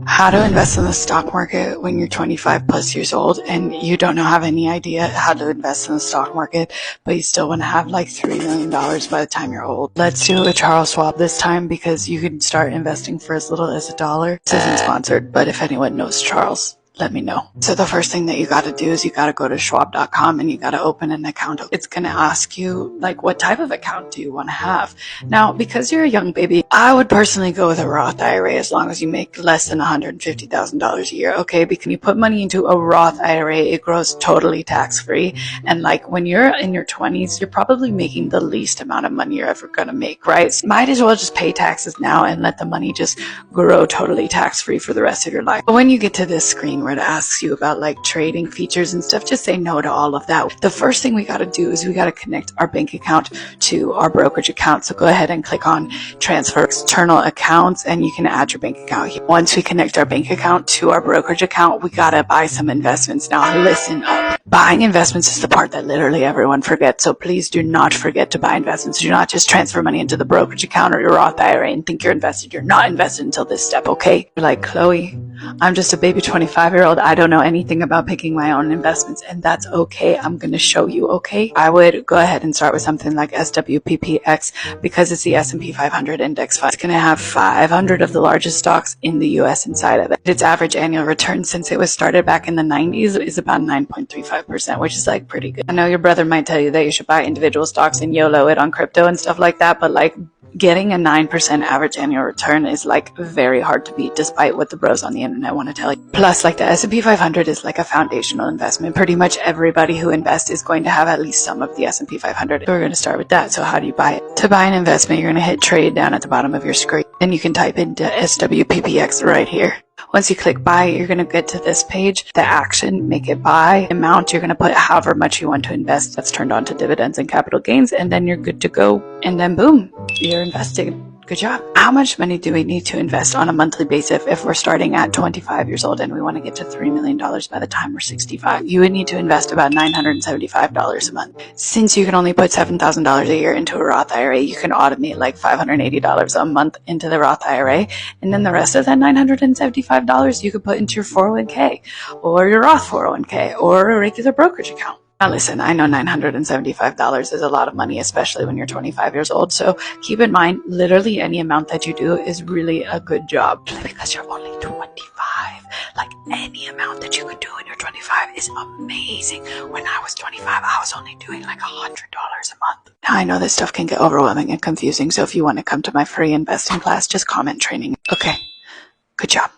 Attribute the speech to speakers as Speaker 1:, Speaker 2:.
Speaker 1: How to invest in the stock market when you're 25 plus years old and you don't have any idea how to invest in the stock market, but you still want to have like $3 million by the time you're old. Let's do a Charles Schwab this time because you can start investing for as little as $1. This isn't sponsored, but if anyone knows Charles, let me know. So the first thing that you got to do is you got to go to schwab.com and you got to open an account. It's going to ask you like, what type of account do you want to have? Now, because you're a young baby, I would personally go with a Roth IRA as long as you make less than $150,000 a year. Okay, because when you put money into a Roth IRA, it grows totally tax-free. And like when you're in your 20s, you're probably making the least amount of money you're ever going to make, right? So might as well just pay taxes now and let the money just grow totally tax-free for the rest of your life. But when you get to this screen where it asks you about like trading features and stuff, just say no to all of that. The first thing we got to do is we got to connect our bank account to our brokerage account. So go ahead and click on transfer external accounts and you can add your bank account here. Once we connect our bank account to our brokerage account, we got to buy some investments. Now listen up. Buying investments is the part that literally everyone forgets. So please do not forget to buy investments. Do not just transfer money into the brokerage account or your Roth IRA and think you're invested. You're not invested until this step, okay? You're like, Chloe, I'm just a baby 25-year-old. I don't know anything about picking my own investments, and that's okay. I'm going to show you, okay? I would go ahead and start with something like SWPPX because it's the S&P 500 index fund. It's going to have 500 of the largest stocks in the U.S. inside of it. Its average annual return since it was started back in the 90s is about 9.35%, which is like pretty good. I know your brother might tell you that you should buy individual stocks and YOLO it on crypto and stuff like that, but like getting a 9% average annual return is like very hard to beat despite what the bros on the internet want to tell you. Plus, like the S&P 500 is like a foundational investment. Pretty much everybody who invests is going to have at least some of the S&P 500. So we're going to start with that. So how do you buy it? To buy an investment, you're going to hit trade down at the bottom of your screen. Then you can type into SWPPX right here. Once you click buy, you're going to get to this page, the action, make it buy, amount, you're going to put however much you want to invest. That's turned on to dividends and capital gains, and then you're good to go. And then boom, you're invested. Good job. How much money do we need to invest on a monthly basis if we're starting at 25 years old and we want to get to $3 million by the time we're 65? You would need to invest about $975 a month. Since you can only put $7,000 a year into a Roth IRA, you can automate like $580 a month into the Roth IRA. And then the rest of that $975 you could put into your 401k or your Roth 401k or a regular brokerage account. Now listen, I know $975 is a lot of money, especially when you're 25 years old. So keep in mind, literally any amount that you do is really a good job because you're only 25. Like any amount that you could do when you're 25 is amazing. When I was 25, I was only doing like $100 a month. Now I know this stuff can get overwhelming and confusing. So if you want to come to my free investing class, just comment training. Okay, good job.